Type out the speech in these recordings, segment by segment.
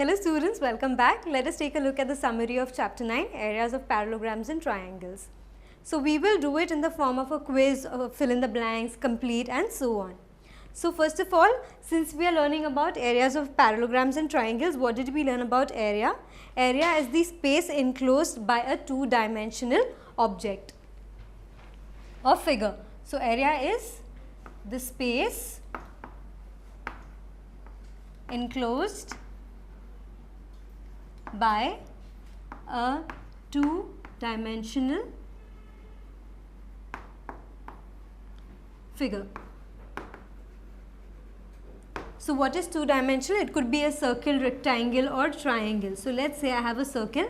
Hello students, welcome back. Let us take a look at the summary of chapter 9, areas of parallelograms and triangles. So we will do it in the form of a quiz, fill in the blanks, complete and so on. So first of all, since we are learning about areas of parallelograms and triangles, what did we learn about area? Area is the space enclosed by a two-dimensional object or figure. So area is the space enclosed by a two-dimensional figure. So what is two-dimensional? It could be a circle, rectangle or triangle. So let's say I have a circle.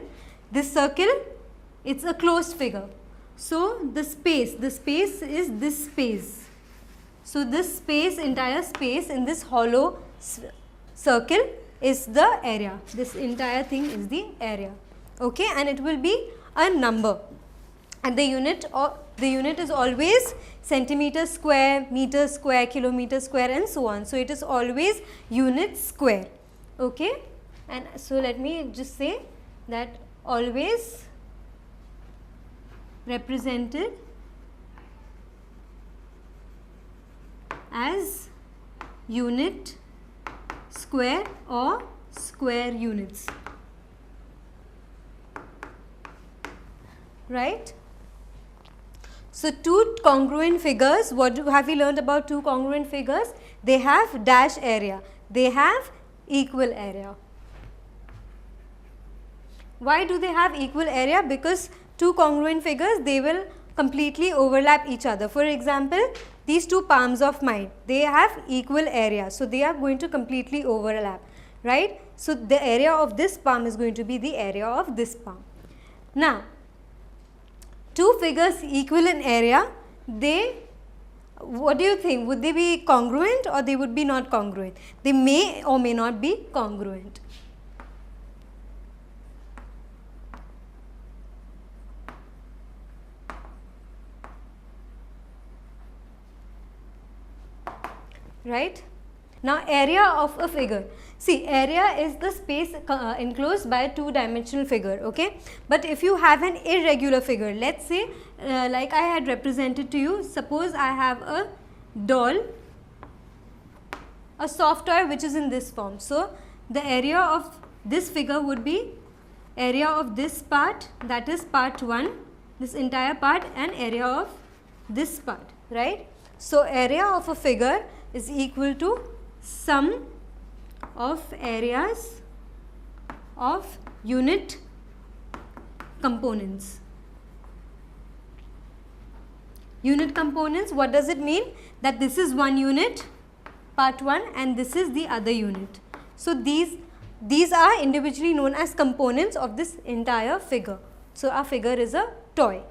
This circle, it's a closed figure. So the space is this space. So this space, entire space in this hollow circle is the area. This entire thing is the area. Okay, and it will be a number. And the unit is always centimeter square, meter square, kilometer square and so on. So it is always unit square. Okay, and so let me just say that always represented as unit square or square units, right? So two congruent figures, what have we learned about two congruent figures? They have dash area, they have equal area. Why do they have equal area? Because two congruent figures, they will completely overlap each other. For example, these two palms of mine, they have equal area. So they are going to completely overlap, right? So the area of this palm is going to be the area of this palm. Now, two figures equal in area, what do you think? Would they be congruent or they would be not congruent? They may or may not be congruent. Right? Now area of a figure. See, area is the space enclosed by a two-dimensional figure, okay? But if you have an irregular figure, let's say like I had represented to you, suppose I have a doll, a soft toy which is in this form. So the area of this figure would be area of this part, that is part 1, this entire part, and area of this part, right? So area of a figure is equal to sum of areas of unit components. Unit components, what does it mean? That this is one unit, part 1, and this is the other unit. So these are individually known as components of this entire figure. So our figure is a toy.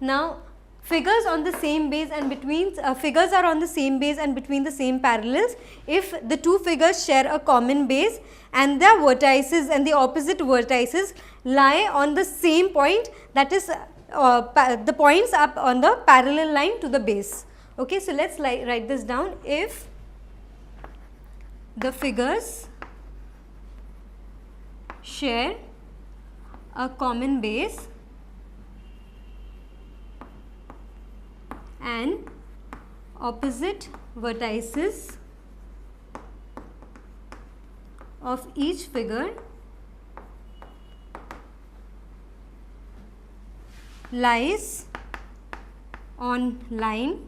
Now figures on the same base and between figures are on the same base and between the same parallels if the two figures share a common base and their vertices and the opposite vertices lie on the same point, that is the points up on the parallel line to the base. Okay, so let's write this down. If the figures share a common base and opposite vertices of each figure lies on line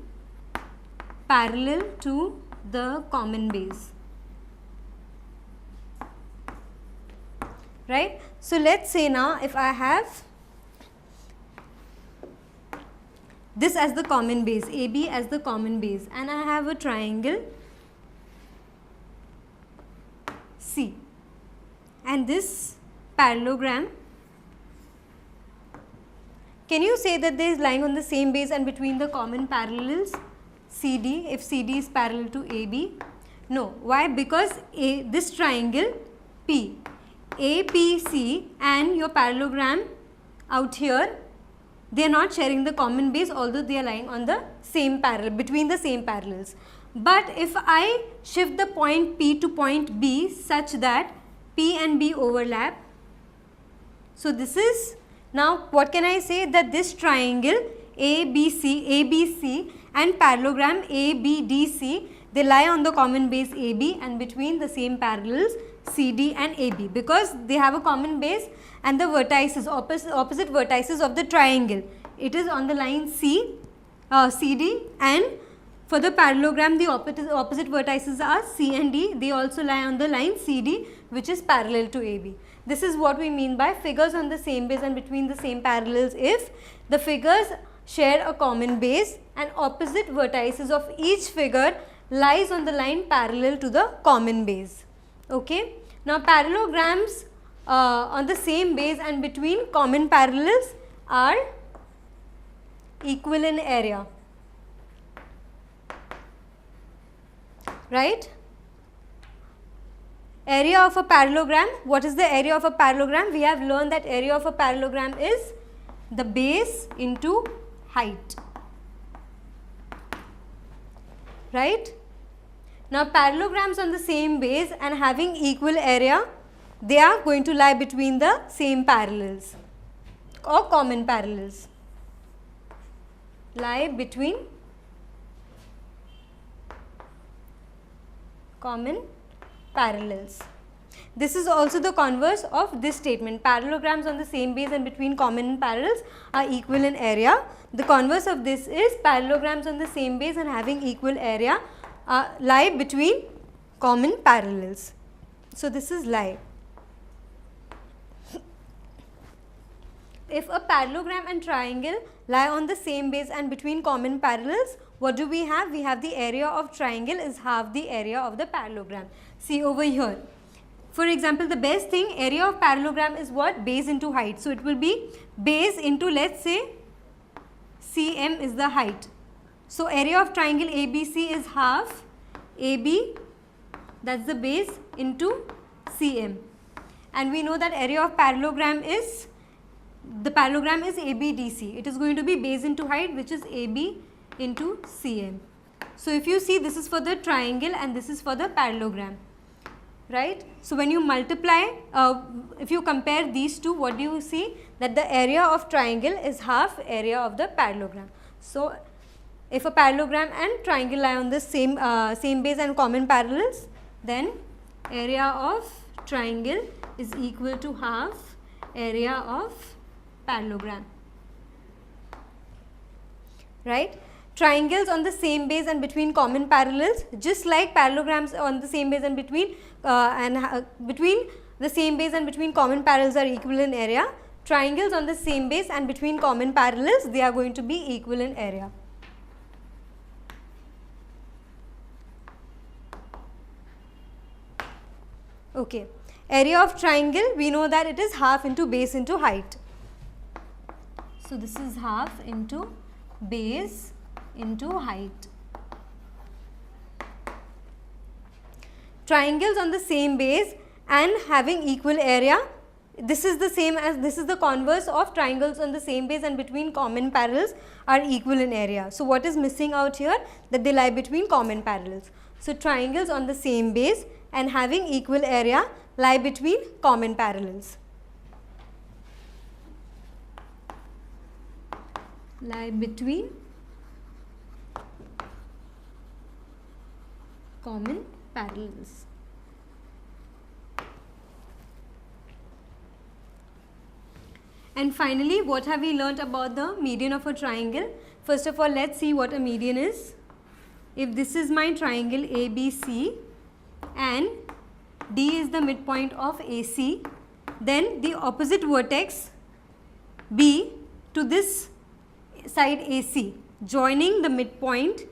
parallel to the common base, right? So let's say now if I have this as the common base, AB as the common base, and I have a triangle C, and this parallelogram, can you say that they is lying on the same base and between the common parallels CD, if CD is parallel to AB? No. Why? Because this triangle P, APC and your parallelogram out here, they are not sharing the common base, although they are lying on the same parallel, between the same parallels. But if I shift the point P to point B such that P and B overlap. So this is, now what can I say, that this triangle ABC and parallelogram ABDC, they lie on the common base AB and between the same parallels CD and AB, because they have a common base and the vertices, opposite vertices of the triangle, it is on the line CD, and for the parallelogram the opposite vertices are C and D, they also lie on the line CD, which is parallel to AB. This is what we mean by figures on the same base and between the same parallels if the figures share a common base and opposite vertices of each figure lies on the line parallel to the common base. Okay. Now parallelograms on the same base and between common parallels are equal in area, right? Area of a parallelogram, what is the area of a parallelogram? We have learned that area of a parallelogram is the base into height, right? Now parallelograms on the same base and having equal area, they are going to lie between the same parallels or common parallels, lie between common parallels. This is also the converse of this statement. Parallelograms on the same base and between common parallels are equal in area. The converse of this is parallelograms on the same base and having equal area lie between common parallels. So this is lie. If a parallelogram and triangle lie on the same base and between common parallels, what do we have? We have the area of triangle is half the area of the parallelogram. See over here. For example, the best thing, area of parallelogram is what? Base into height. So it will be base into, let's say, cm is the height. So area of triangle ABC is half AB, that's the base, into cm. And we know that area of parallelogram is, the parallelogram is ABDC. It is going to be base into height, which is AB into cm. So if you see, this is for the triangle and this is for the parallelogram, right? So when you multiply, if you compare these two, what do you see? That the area of triangle is half area of the parallelogram. So if a parallelogram and triangle lie on the same base and common parallels, then area of triangle is equal to half area of parallelogram, right? Triangles on the same base and between common parallels, just like parallelograms on the same base and between the same base and between common parallels are equal in area. Triangles on the same base and between common parallels, they are going to be equal in area. Okay. Area of triangle, we know that it is half into base into height. So this is half into base into height. Triangles on the same base and having equal area, this is the same as, this is the converse of triangles on the same base and between common parallels are equal in area. So what is missing out here? That they lie between common parallels. So triangles on the same base and having equal area lie between common parallels. Lie between common parallels. And finally, what have we learnt about the median of a triangle? First of all, let's see what a median is. If this is my triangle ABC and D is the midpoint of AC, then the opposite vertex B to this side AC joining the midpoint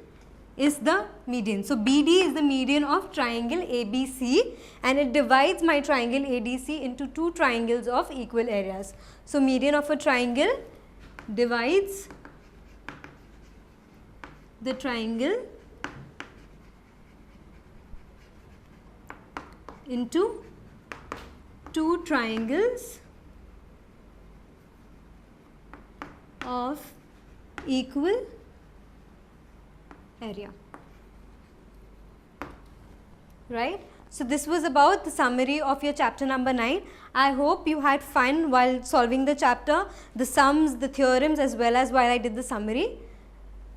is the median. So BD is the median of triangle ABC and it divides my triangle ADC into two triangles of equal areas. So median of a triangle divides the triangle into two triangles of equal area, right? So this was about the summary of your chapter number 9. I hope you had fun while solving the chapter, the sums, the theorems, as well as while I did the summary.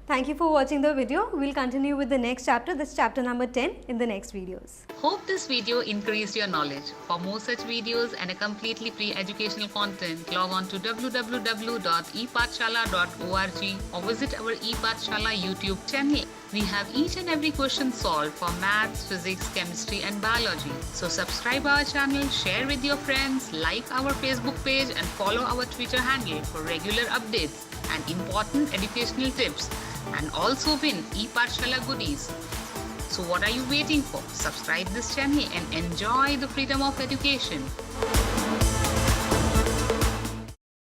Thank you for watching the video. We'll continue with the next chapter, that's chapter number 10, in the next videos. Hope this video increased your knowledge. For more such videos and a completely free educational content, log on to www.epathshala.org or visit our ePathshala YouTube channel. We have each and every question solved for maths, physics, chemistry and biology. So subscribe our channel, share with your friends, like our Facebook page and follow our Twitter handle for regular updates and important educational tips, and also win ePathshala goodies. So what are you waiting for? Subscribe this channel and enjoy the freedom of education.